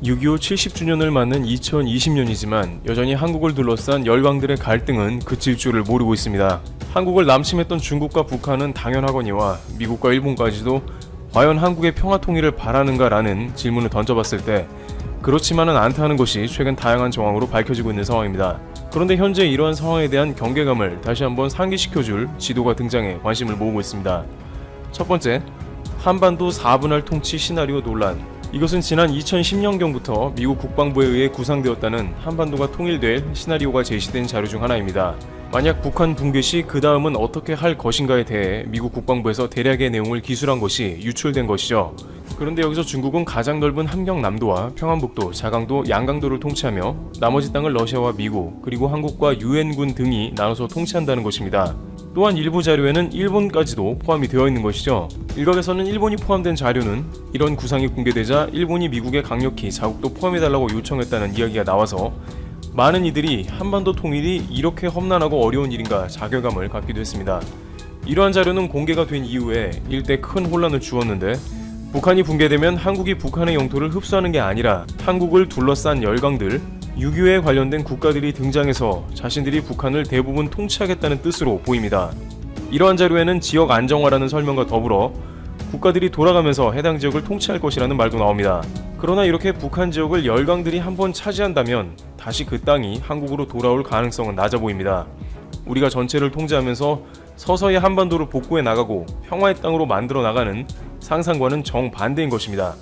6.25 70주년을 맞는 2020년이지만 여전히 한국을 둘러싼 열강들의 갈등은 그칠 줄을 모르고 있습니다. 한국을 남침했던 중국과 북한은 당연하거니와 미국과 일본까지도 과연 한국의 평화 통일을 바라는가라는 질문을 던져봤을 때 그렇지만은 않다는 것이 최근 다양한 정황으로 밝혀지고 있는 상황입니다. 그런데 현재 이러한 상황에 대한 경계감을 다시 한번 상기시켜줄 지도가 등장해 관심을 모으고 있습니다. 첫 번째, 한반도 4분할 통치 시나리오 논란. 이것은 지난 2010년경부터 미국 국방부에 의해 구상되었다는 한반도가 통일될 시나리오가 제시된 자료 중 하나입니다. 만약 북한 붕괴 시 그 다음은 어떻게 할 것인가에 대해 미국 국방부에서 대략의 내용을 기술한 것이 유출된 것이죠. 그런데 여기서 중국은 가장 넓은 함경남도와 평안북도, 자강도, 양강도를 통치하며 나머지 땅을 러시아와 미국, 그리고 한국과 유엔군 등이 나눠서 통치한다는 것입니다. 또한 일부 자료에는 일본까지도 포함이 되어 있는 것이죠. 일각에서는 일본이 포함된 자료는 이런 구상이 공개되자 일본이 미국에 강력히 자국도 포함해달라고 요청했다는 이야기가 나와서 많은 이들이 한반도 통일이 이렇게 험난하고 어려운 일인가 자괴감을 갖기도 했습니다. 이러한 자료는 공개가 된 이후에 일대 큰 혼란을 주었는데 북한이 붕괴되면 한국이 북한의 영토를 흡수하는 게 아니라 한국을 둘러싼 열강들, 6.25에 관련된 국가들이 등장해서 자신들이 북한을 대부분 통치하겠다는 뜻으로 보입니다. 이러한 자료에는 지역 안정화라는 설명과 더불어 국가들이 돌아가면서 해당 지역을 통치할 것이라는 말도 나옵니다. 그러나 이렇게 북한 지역을 열강들이 한번 차지한다면 다시 그 땅이 한국으로 돌아올 가능성은 낮아 보입니다. 우리가 전체를 통제하면서 서서히 한반도를 복구해 나가고 평화의 땅으로 만들어 나가는 상상과는 정반대인 것입니다.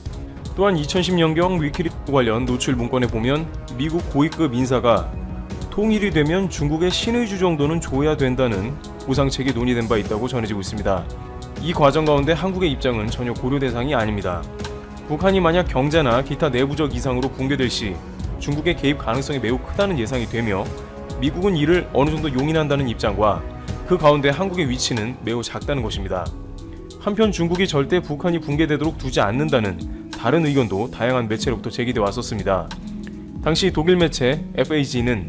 또한 2010년경 위키리프 관련 노출 문건에 보면 미국 고위급 인사가 통일이 되면 중국의 신의주 정도는 줘야 된다는 보상책이 논의된 바 있다고 전해지고 있습니다. 이 과정 가운데 한국의 입장은 전혀 고려 대상이 아닙니다. 북한이 만약 경제나 기타 내부적 이상으로 붕괴될 시 중국의 개입 가능성이 매우 크다는 예상이 되며 미국은 이를 어느 정도 용인한다는 입장과 그 가운데 한국의 위치는 매우 작다는 것입니다. 한편 중국이 절대 북한이 붕괴되도록 두지 않는다는 다른 의견도 다양한 매체로부터 제기돼 왔었습니다. 당시 독일 매체 FAG는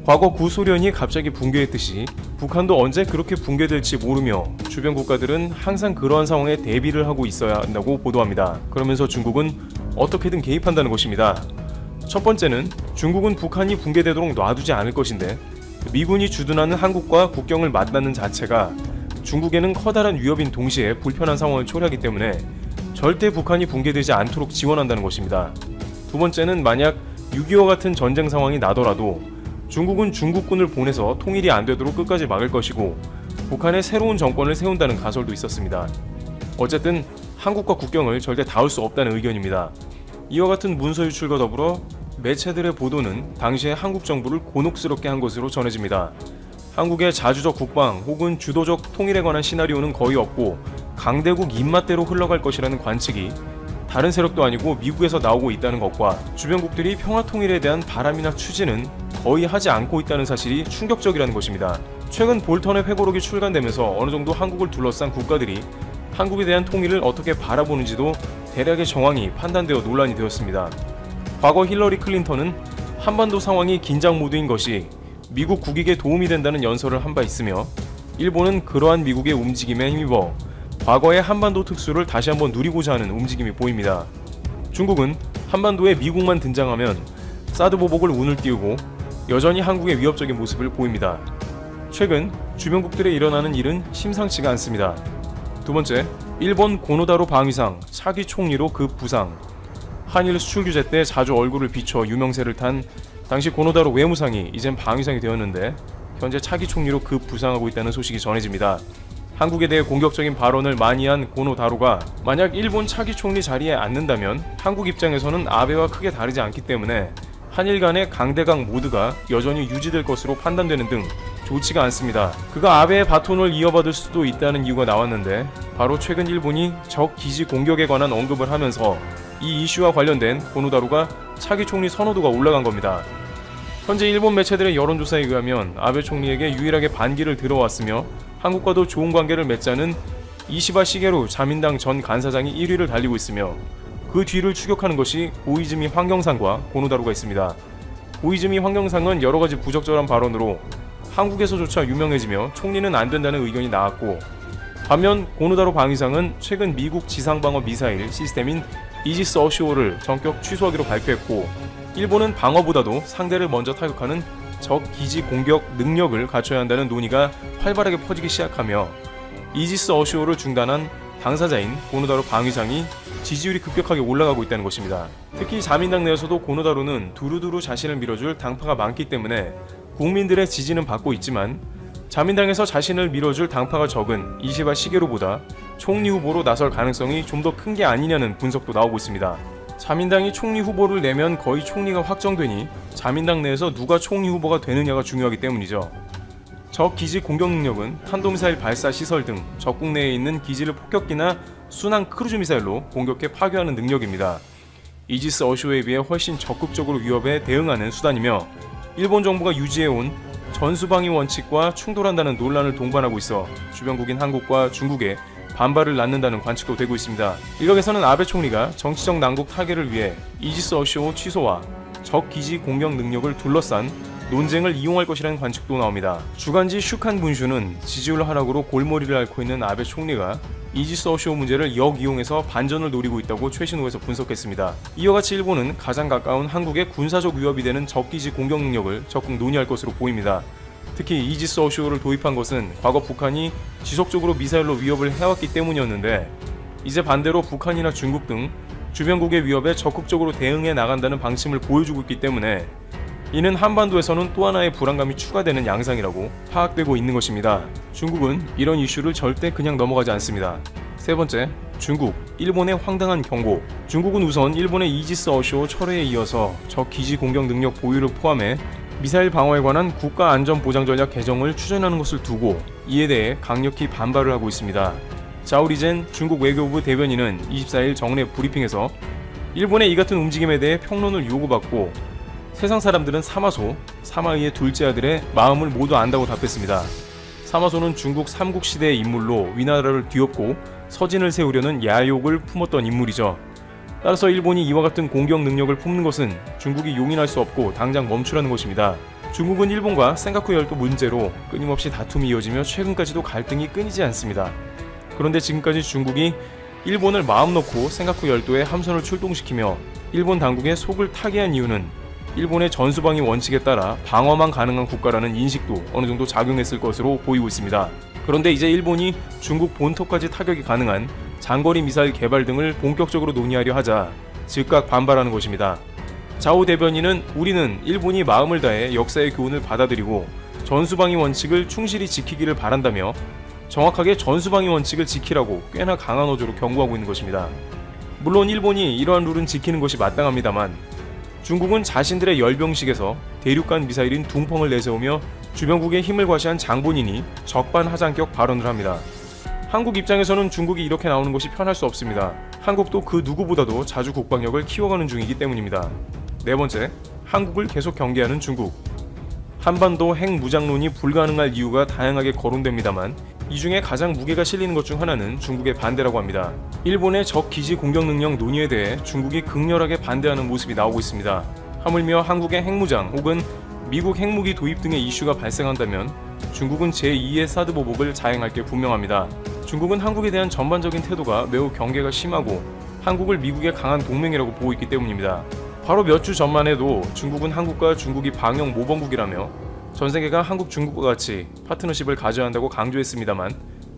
과거 구소련이 갑자기 붕괴했듯이 북한도 언제 그렇게 붕괴될지 모르며 주변 국가들은 항상 그러한 상황에 대비를 하고 있어야 한다고 보도합니다. 그러면서 중국은 어떻게든 개입한다는 것입니다. 첫 번째는 중국은 북한이 붕괴되도록 놔두지 않을 것인데 미군이 주둔하는 한국과 국경을 맞닿는 자체가 중국에는 커다란 위협인 동시에 불편한 상황을 초래하기 때문에 절대 북한이 붕괴되지 않도록 지원한다는 것입니다. 두 번째는 만약 6.25 같은 전쟁 상황이 나더라도 중국은 중국군을 보내서 통일이 안 되도록 끝까지 막을 것이고 북한에 새로운 정권을 세운다는 가설도 있었습니다. 어쨌든 한국과 국경을 절대 닿을 수 없다는 의견입니다. 이와 같은 문서 유출과 더불어 매체들의 보도는 당시에 한국 정부를 곤혹스럽게 한 것으로 전해집니다. 한국의 자주적 국방 혹은 주도적 통일에 관한 시나리오는 거의 없고 강대국 입맛대로 흘러갈 것이라는 관측이 다른 세력도 아니고 미국에서 나오고 있다는 것과 주변국들이 평화통일에 대한 바람이나 추진은 거의 하지 않고 있다는 사실이 충격적이라는 것입니다. 최근 볼턴의 회고록이 출간되면서 어느 정도 한국을 둘러싼 국가들이 한국에 대한 통일을 어떻게 바라보는지도 대략의 정황이 판단되어 논란이 되었습니다. 과거 힐러리 클린턴은 한반도 상황이 긴장 모드인 것이 미국 국익에 도움이 된다는 연설을 한 바 있으며 일본은 그러한 미국의 움직임에 힘입어 과거의 한반도 특수를 다시 한번 누리고자 하는 움직임이 보입니다. 중국은 한반도에 미국만 등장하면 사드 보복을 운을 띄우고 여전히 한국의 위협적인 모습을 보입니다. 최근 주변국들에 일어나는 일은 심상치가 않습니다. 두 번째, 일본 고노다로 방위상 차기 총리로 급 부상. 한일 수출 규제 때 자주 얼굴을 비춰 유명세를 탄 당시 고노다로 외무상이 이젠 방위상이 되었는데 현재 차기 총리로 급 부상하고 있다는 소식이 전해집니다. 한국에 대해 공격적인 발언을 많이 한 고노다로가 만약 일본 차기 총리 자리에 앉는다면 한국 입장에서는 아베와 크게 다르지 않기 때문에 한일 간의 강대강 모드가 여전히 유지될 것으로 판단되는 등 좋지가 않습니다. 그가 아베의 바톤을 이어받을 수도 있다는 이유가 나왔는데 바로 최근 일본이 적 기지 공격에 관한 언급을 하면서 이 이슈와 관련된 고노다로가 차기 총리 선호도가 올라간 겁니다. 현재 일본 매체들의 여론조사에 의하면 아베 총리에게 유일하게 반기를 들어왔으며 한국과도 좋은 관계를 맺자는 이시바 시게루 자민당 전 간사장이 1위를 달리고 있으며 그 뒤를 추격하는 것이 고이즈미 환경상과 고노다로가 있습니다. 고이즈미 환경상은 여러가지 부적절한 발언으로 한국에서조차 유명해지며 총리는 안 된다는 의견이 나왔고 반면 고노다로 방위상은 최근 미국 지상방어 미사일 시스템인 이지스 어쇼를 전격 취소하기로 발표했고, 일본은 방어보다도 상대를 먼저 타격하는 적 기지 공격 능력을 갖춰야 한다는 논의가 활발하게 퍼지기 시작하며 이지스 어쇼를 중단한 당사자인 고노다로 방위상이 지지율이 급격하게 올라가고 있다는 것입니다. 특히 자민당 내에서도 고노다로는 두루두루 자신을 밀어줄 당파가 많기 때문에 국민들의 지지는 받고 있지만, 자민당에서 자신을 밀어줄 당파가 적은 이시바 시게루보다 총리 후보로 나설 가능성이 좀 더 큰 게 아니냐는 분석도 나오고 있습니다. 자민당이 총리 후보를 내면 거의 총리가 확정되니 자민당 내에서 누가 총리 후보가 되느냐가 중요하기 때문이죠. 적 기지 공격 능력은 탄도미사일 발사 시설 등 적국 내에 있는 기지를 폭격기나 순항 크루즈 미사일로 공격해 파괴하는 능력입니다. 이지스 어쇼에 비해 훨씬 적극적으로 위협에 대응하는 수단이며, 일본 정부가 유지해온 전수방위 원칙과 충돌한다는 논란을 동반하고 있어 주변국인 한국과 중국에 반발을 낳는다는 관측도 되고 있습니다. 일각에서는 아베 총리가 정치적 난국 타개를 위해 이지스 어쇼 취소와 적 기지 공격 능력을 둘러싼 논쟁을 이용할 것이라는 관측도 나옵니다. 주간지 슈칸 분슈는 지지율 하락으로 골머리를 앓고 있는 아베 총리가 이지스 어쇼 문제를 역이용해서 반전을 노리고 있다고 최신호에서 분석했습니다. 이와 같이 일본은 가장 가까운 한국의 군사적 위협이 되는 적기지 공격 능력을 적극 논의할 것으로 보입니다. 특히 이지스 어쇼를 도입한 것은 과거 북한이 지속적으로 미사일로 위협을 해왔기 때문이었는데, 이제 반대로 북한이나 중국 등 주변국의 위협에 적극적으로 대응해 나간다는 방침을 보여주고 있기 때문에, 이는 한반도에서는 또 하나의 불안감이 추가되는 양상이라고 파악되고 있는 것입니다. 중국은 이런 이슈를 절대 그냥 넘어가지 않습니다. 세 번째, 중국, 일본의 황당한 경고. 중국은 우선 일본의 이지스 어쇼 철회에 이어서 적 기지 공격 능력 보유를 포함해 미사일 방어에 관한 국가안전보장전략 개정을 추진하는 것을 두고 이에 대해 강력히 반발을 하고 있습니다. 자오리젠 중국 외교부 대변인은 24일 정례 브리핑에서 일본의 이 같은 움직임에 대해 평론을 요구받고, 세상 사람들은 사마소, 사마의의 둘째 아들의 마음을 모두 안다고 답했습니다. 사마소는 중국 삼국시대의 인물로 위나라를 뒤엎고 서진을 세우려는 야욕을 품었던 인물이죠. 따라서 일본이 이와 같은 공격 능력을 품는 것은 중국이 용인할 수 없고 당장 멈추라는 것입니다. 중국은 일본과 센가쿠 열도 문제로 끊임없이 다툼이 이어지며 최근까지도 갈등이 끊이지 않습니다. 그런데 지금까지 중국이 일본을 마음 놓고 센가쿠 열도에 함선을 출동시키며 일본 당국의 속을 타게 한 이유는 일본의 전수방위 원칙에 따라 방어만 가능한 국가라는 인식도 어느 정도 작용했을 것으로 보이고 있습니다. 그런데 이제 일본이 중국 본토까지 타격이 가능한 장거리 미사일 개발 등을 본격적으로 논의하려 하자 즉각 반발하는 것입니다. 자오 대변인은 우리는 일본이 마음을 다해 역사의 교훈을 받아들이고 전수방위 원칙을 충실히 지키기를 바란다며 정확하게 전수방위 원칙을 지키라고 꽤나 강한 어조로 경고하고 있는 것입니다. 물론 일본이 이러한 룰은 지키는 것이 마땅합니다만, 중국은 자신들의 열병식에서 대륙간 미사일인 둥펑을 내세우며 주변국의 힘을 과시한 장본인이 적반하장격 발언을 합니다. 한국 입장에서는 중국이 이렇게 나오는 것이 편할 수 없습니다. 한국도 그 누구보다도 자주 국방력을 키워가는 중이기 때문입니다. 네 번째, 한국을 계속 경계하는 중국. 한반도 핵무장론이 불가능할 이유가 다양하게 거론됩니다만, 이 중에 가장 무게가 실리는 것 중 하나는 중국의 반대라고 합니다. 일본의 적 기지 공격 능력 논의에 대해 중국이 극렬하게 반대하는 모습이 나오고 있습니다. 하물며 한국의 핵무장 혹은 미국 핵무기 도입 등의 이슈가 발생한다면 중국은 제2의 사드 보복을 자행할 게 분명합니다. 중국은 한국에 대한 전반적인 태도가 매우 경계가 심하고 한국을 미국의 강한 동맹이라고 보고 있기 때문입니다. 바로 몇 주 전만 해도 중국은 한국과 중국이 방역 모범국이라며 전세계가 한국, 중국과 같이 파트너십을 가져야 한다고 강조했습니다만,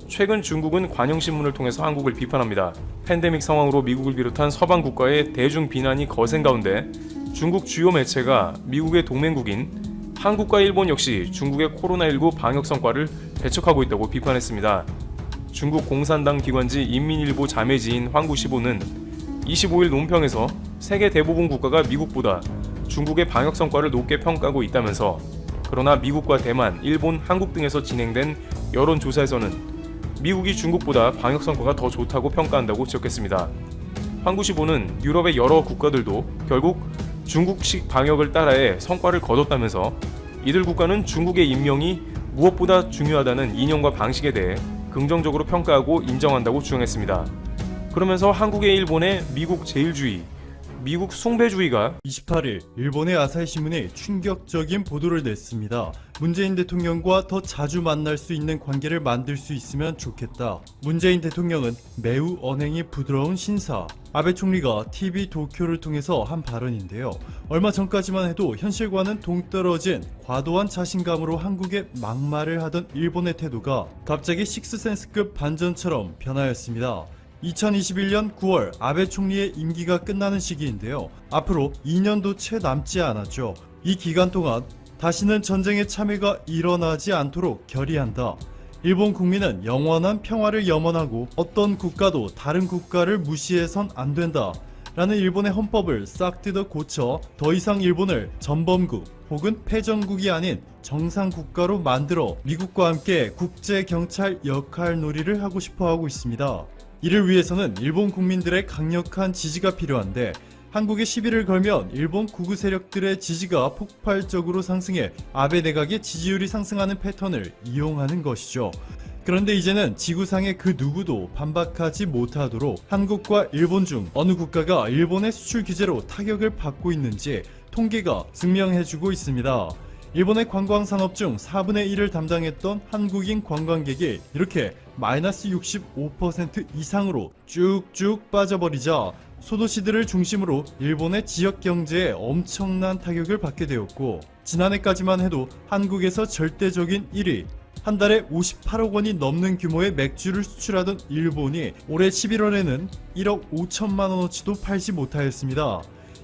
최근 중국은 관영신문을 통해서 한국을 비판합니다. 팬데믹 상황으로 미국을 비롯한 서방 국가의 대중 비난이 거센 가운데 중국 주요 매체가 미국의 동맹국인 한국과 일본 역시 중국의 코로나19 방역 성과를 배척하고 있다고 비판했습니다. 중국 공산당 기관지 인민일보 자매지인 황구시보는 25일 논평에서 세계 대부분 국가가 미국보다 중국의 방역 성과를 높게 평가하고 있다면서, 그러나 미국과 대만, 일본, 한국 등에서 진행된 여론조사에서는 미국이 중국보다 방역 성과가 더 좋다고 평가한다고 지적했습니다. 황구시보는 유럽의 여러 국가들도 결국 중국식 방역을 따라해 성과를 거뒀다면서, 이들 국가는 중국의 임명이 무엇보다 중요하다는 이념과 방식에 대해 긍정적으로 평가하고 인정한다고 주장했습니다. 그러면서 한국의 일본의 미국 제일주의, 미국 숭배주의가 28일 일본의 아사히 신문이 충격적인 보도를 냈습니다. 문재인 대통령과 더 자주 만날 수 있는 관계를 만들 수 있으면 좋겠다. 문재인 대통령은 매우 언행이 부드러운 신사. 아베 총리가 TV 도쿄를 통해서 한 발언인데요. 얼마 전까지만 해도 현실과는 동떨어진 과도한 자신감으로 한국에 막말을 하던 일본의 태도가 갑자기 식스센스급 반전처럼 변하였습니다. 2021년 9월 아베 총리의 임기가 끝나는 시기인데요. 앞으로 2년도 채 남지 않았죠. 이 기간 동안 다시는 전쟁의 참여가 일어나지 않도록 결의한다. 일본 국민은 영원한 평화를 염원하고 어떤 국가도 다른 국가를 무시해선 안 된다. 라는 일본의 헌법을 싹 뜯어 고쳐 더 이상 일본을 전범국 혹은 패전국이 아닌 정상국가로 만들어 미국과 함께 국제경찰 역할 놀이를 하고 싶어 하고 있습니다. 이를 위해서는 일본 국민들의 강력한 지지가 필요한데 한국에 시비를 걸면 일본 구구 세력들의 지지가 폭발적으로 상승해 아베 내각의 지지율이 상승하는 패턴을 이용하는 것이죠. 그런데 이제는 지구상의 그 누구도 반박하지 못하도록 한국과 일본 중 어느 국가가 일본의 수출 규제로 타격을 받고 있는지 통계가 증명해주고 있습니다. 일본의 관광산업 중 4분의 1을 담당했던 한국인 관광객이 이렇게 마이너스 65% 이상으로 쭉쭉 빠져버리자 소도시들을 중심으로 일본의 지역 경제에 엄청난 타격을 받게 되었고, 지난해까지만 해도 한국에서 절대적인 1위, 한 달에 58억 원이 넘는 규모의 맥주를 수출하던 일본이 올해 11월에는 1억 5천만 원어치도 팔지 못하였습니다.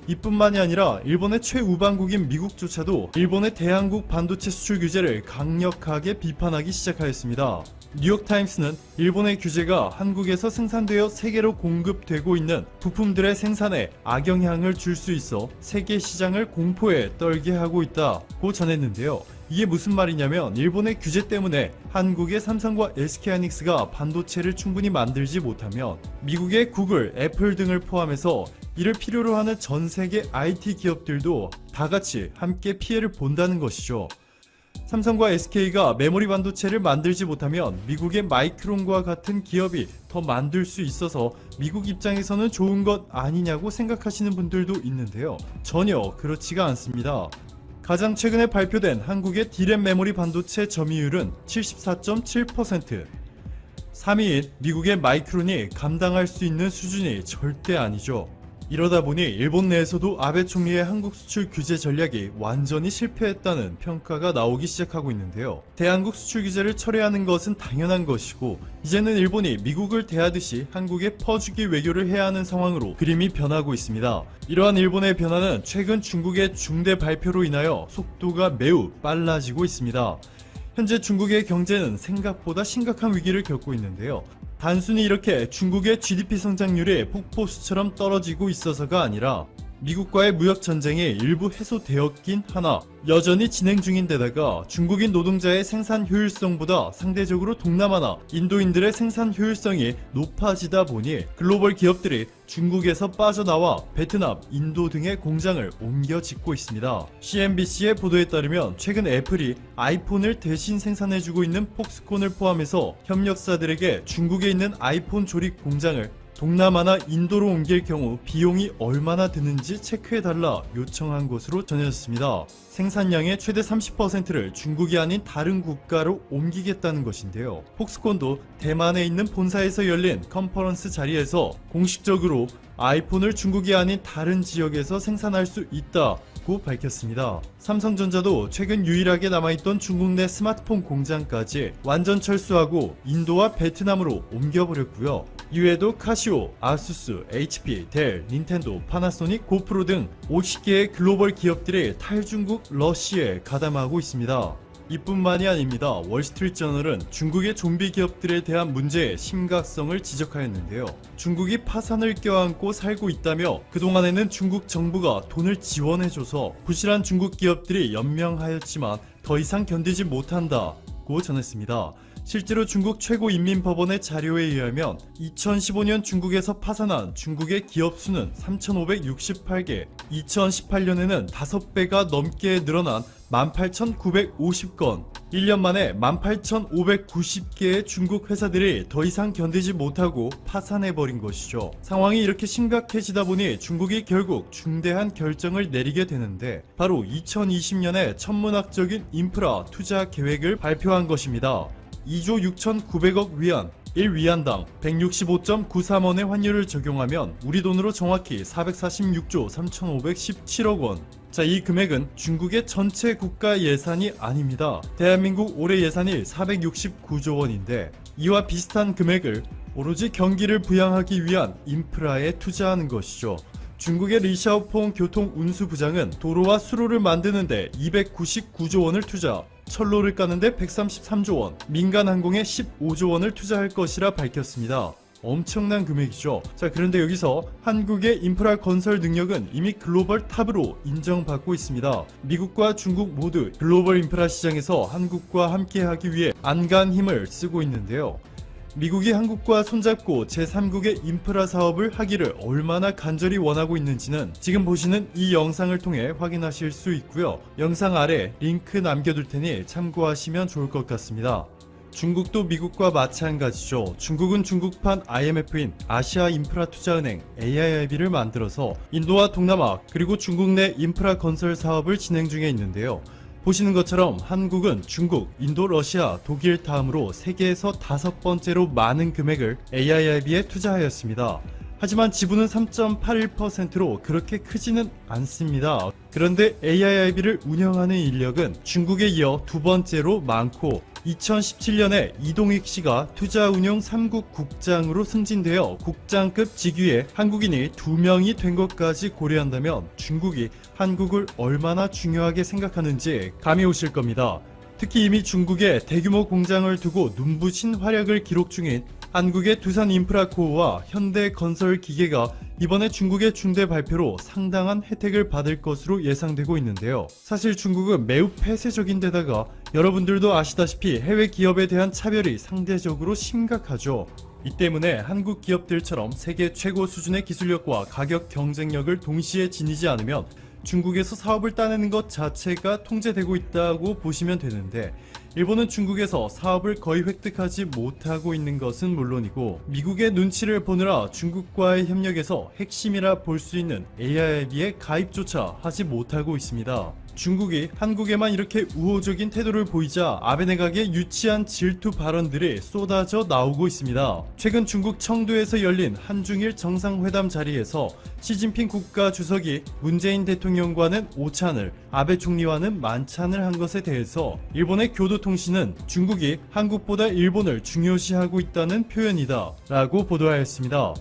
이뿐만이 아니라 일본의 최우방국인 미국조차도 일본의 대한국 반도체 수출 규제를 강력하게 비판하기 시작하였습니다. 뉴욕타임스는 일본의 규제가 한국에서 생산되어 세계로 공급되고 있는 부품들의 생산에 악영향을 줄 수 있어 세계 시장을 공포에 떨게 하고 있다고 전했는데요. 이게 무슨 말이냐면 일본의 규제 때문에 한국의 삼성과 SK하이닉스가 반도체를 충분히 만들지 못하면 미국의 구글, 애플 등을 포함해서 이를 필요로 하는 전 세계 IT 기업들도 다 같이 함께 피해를 본다는 것이죠. 삼성과 SK가 메모리 반도체를 만들지 못하면 미국의 마이크론과 같은 기업이 더 만들 수 있어서 미국 입장에서는 좋은 것 아니냐고 생각하시는 분들도 있는데요. 전혀 그렇지가 않습니다. 가장 최근에 발표된 한국의 D램 메모리 반도체 점유율은 74.7%. 3위인 미국의 마이크론이 감당할 수 있는 수준이 절대 아니죠. 이러다 보니 일본 내에서도 아베 총리의 한국 수출 규제 전략이 완전히 실패했다는 평가가 나오기 시작하고 있는데요. 대한국 수출 규제를 철회하는 것은 당연한 것이고 이제는 일본이 미국을 대하듯이 한국에 퍼주기 외교를 해야 하는 상황으로 그림이 변하고 있습니다. 이러한 일본의 변화는 최근 중국의 중대 발표로 인하여 속도가 매우 빨라지고 있습니다. 현재 중국의 경제는 생각보다 심각한 위기를 겪고 있는데요. 단순히 이렇게 중국의 GDP 성장률이 폭포수처럼 떨어지고 있어서가 아니라 미국과의 무역 전쟁이 일부 해소되었긴 하나 여전히 진행 중인 데다가 중국인 노동자의 생산 효율성보다 상대적으로 동남아나 인도인들의 생산 효율성이 높아지다 보니 글로벌 기업들이 중국에서 빠져나와 베트남, 인도 등의 공장을 옮겨 짓고 있습니다. CNBC의 보도에 따르면 최근 애플이 아이폰을 대신 생산해주고 있는 폭스콘을 포함해서 협력사들에게 중국에 있는 아이폰 조립 공장을 동남아나 인도로 옮길 경우 비용이 얼마나 드는지 체크해달라 요청한 것으로 전해졌습니다. 생산량의 최대 30%를 중국이 아닌 다른 국가로 옮기겠다는 것인데요. 폭스콘도 대만에 있는 본사에서 열린 컨퍼런스 자리에서 공식적으로 아이폰을 중국이 아닌 다른 지역에서 생산할 수 있다고 밝혔습니다. 삼성전자도 최근 유일하게 남아있던 중국 내 스마트폰 공장까지 완전 철수하고 인도와 베트남으로 옮겨버렸고요. 이외에도 카시오, 아수스, HP, 델, 닌텐도, 파나소닉, 고프로 등 50개의 글로벌 기업들이 탈중국 러시에 가담하고 있습니다. 이뿐만이 아닙니다. 월스트리트저널은 중국의 좀비 기업들에 대한 문제의 심각성을 지적하였는데요. 중국이 파산을 껴안고 살고 있다며 그동안에는 중국 정부가 돈을 지원해줘서 부실한 중국 기업들이 연명하였지만 더 이상 견디지 못한다고 전했습니다. 실제로 중국 최고인민법원의 자료에 의하면 2015년 중국에서 파산한 중국의 기업 수는 3,568개, 2018년에는 5배가 넘게 늘어난 18,950건, 1년 만에 18,590개의 중국 회사들이 더 이상 견디지 못하고 파산해버린 것이죠. 상황이 이렇게 심각해지다 보니 중국이 결국 중대한 결정을 내리게 되는데 바로 2020년에 천문학적인 인프라 투자 계획을 발표한 것입니다. 2조 6,900억 위안, 1위안당 165.93원의 환율을 적용하면 우리 돈으로 정확히 446조 3,517억 원. 자, 이 금액은 중국의 전체 국가 예산이 아닙니다. 대한민국 올해 예산이 469조 원인데 이와 비슷한 금액을 오로지 경기를 부양하기 위한 인프라에 투자하는 것이죠. 중국의 리샤오퐁 교통운수부장은 도로와 수로를 만드는데 299조 원을 투자, 철로를 까는데 133조 원, 민간 항공에 15조 원을 투자할 것이라 밝혔습니다. 엄청난 금액이죠. 자, 그런데 여기서 한국의 인프라 건설 능력은 이미 글로벌 탑으로 인정받고 있습니다. 미국과 중국 모두 글로벌 인프라 시장에서 한국과 함께하기 위해 안간 힘을 쓰고 있는데요. 미국이 한국과 손잡고 제3국의 인프라 사업을 하기를 얼마나 간절히 원하고 있는지는 지금 보시는 이 영상을 통해 확인하실 수 있고요. 영상 아래 링크 남겨둘 테니 참고하시면 좋을 것 같습니다. 중국도 미국과 마찬가지죠. 중국은 중국판 IMF인 아시아 인프라 투자은행 AIIB를 만들어서 인도와 동남아 그리고 중국 내 인프라 건설 사업을 진행 중에 있는데요. 보시는 것처럼 한국은 중국, 인도, 러시아, 독일 다음으로 세계에서 5번째로 많은 금액을 AIIB에 투자하였습니다. 하지만 지분은 3.81%로 그렇게 크지는 않습니다. 그런데 AIIB를 운영하는 인력은 중국에 이어 두 번째로 많고 2017년에 이동익 씨가 투자운용 3국 국장으로 승진되어 국장급 직위에 한국인이 2명이 된 것까지 고려한다면 중국이 한국을 얼마나 중요하게 생각하는지 감이 오실 겁니다. 특히 이미 중국에 대규모 공장을 두고 눈부신 활약을 기록 중인 한국의 두산인프라코어와 현대건설기계가 이번에 중국의 중대 발표로 상당한 혜택을 받을 것으로 예상되고 있는데요. 사실 중국은 매우 폐쇄적인 데다가 여러분들도 아시다시피 해외 기업에 대한 차별이 상대적으로 심각하죠. 이 때문에 한국 기업들처럼 세계 최고 수준의 기술력과 가격 경쟁력을 동시에 지니지 않으면 중국에서 사업을 따내는 것 자체가 통제되고 있다고 보시면 되는데 일본은 중국에서 사업을 거의 획득하지 못하고 있는 것은 물론이고 미국의 눈치를 보느라 중국과의 협력에서 핵심이라 볼 수 있는 AIIB에 가입조차 하지 못하고 있습니다. 중국이 한국에만 이렇게 우호적인 태도를 보이자 아베 내각의 유치한 질투 발언들이 쏟아져 나오고 있습니다. 최근 중국 청두에서 열린 한중일 정상회담 자리에서 시진핑 국가주석이 문재인 대통령과는 오찬을, 아베 총리와는 만찬을 한 것에 대해서 일본의 교도통신은 중국이 한국보다 일본을 중요시하고 있다는 표현이다 라고 보도하였습니다.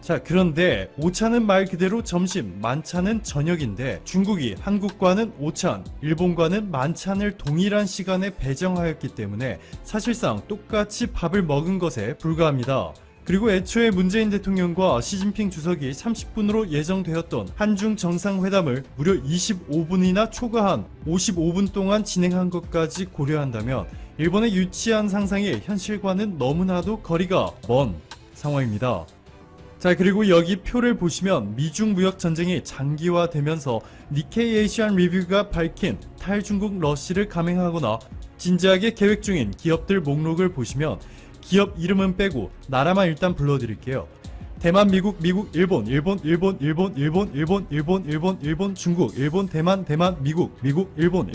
자, 그런데 오찬은 말 그대로 점심, 만찬은 저녁인데 중국이 한국과는 오찬, 일본과는 만찬을 동일한 시간에 배정하였기 때문에 사실상 똑같이 밥을 먹은 것에 불과합니다. 그리고 애초에 문재인 대통령과 시진핑 주석이 30분으로 예정되었던 한중 정상회담을 무려 25분이나 초과한 55분 동안 진행한 것까지 고려한다면 일본의 유치한 상상이 현실과는 너무나도 거리가 먼 상황입니다. 자, 그리고 여기 표를 보시면 미중 무역 전쟁이 장기화되면서 니케이 에이시안 리뷰가 밝힌 탈중국 러시를 감행하거나 진지하게 계획 중인 기업들 목록을 보시면 기업 이름은 빼고 나라만 일단 불러드릴게요. 대만, 미국, 일본, 중국, 대만, 미국, 일본,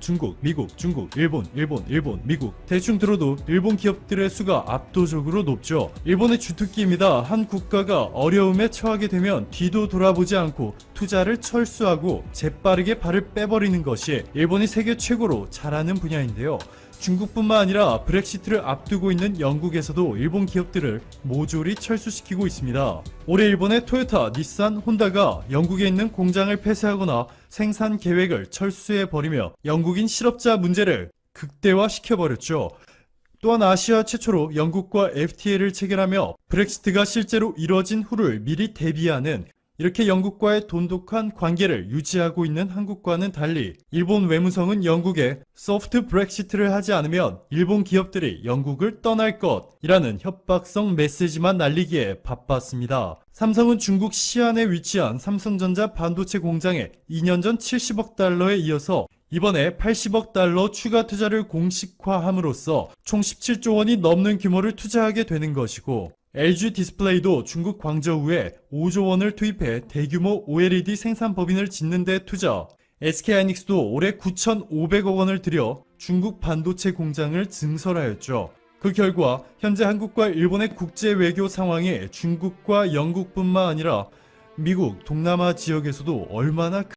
중국, 미국. 대충 들어도 일본 기업들의 수가 압도적으로 높죠. 일본의 주특기입니다. 한 국가가 어려움에 처하게 되면 뒤도 돌아보지 않고 투자를 철수하고 재빠르게 발을 빼버리는 것이 일본이 세계 최고로 잘하는 분야인데요. 중국뿐만 아니라 브렉시트를 앞두고 있는 영국에서도 일본 기업들을 모조리 철수시키고 있습니다. 올해 일본의 토요타, 닛산, 혼다가 영국에 있는 공장을 폐쇄하거나 생산 계획을 철수해버리며 영국인 실업자 문제를 극대화시켜버렸죠. 또한 아시아 최초로 영국과 FTA를 체결하며 브렉시트가 실제로 이뤄진 후를 미리 대비하는 이렇게 영국과의 돈독한 관계를 유지하고 있는 한국과는 달리 일본 외무성은 영국에 소프트 브렉시트를 하지 않으면 일본 기업들이 영국을 떠날 것이라는 협박성 메시지만 날리기에 바빴습니다. 삼성은 중국 시안에 위치한 삼성전자 반도체 공장에 2년 전 70억 달러에 이어서 이번에 80억 달러 추가 투자를 공식화함으로써 총 17조 원이 넘는 규모를 투자하게 되는 것이고, LG 디스플레이도 중국 광저우에 5조 원을 투입해 대규모 OLED 생산 법인을 짓는 데 투자, SK하이닉스도 올해 9,500억 원을 들여 중국 반도체 공장을 증설하였죠. 그 결과 현재 한국과 일본의 국제 외교 상황이 중국과 영국뿐만 아니라 미국, 동남아 지역에서도 얼마나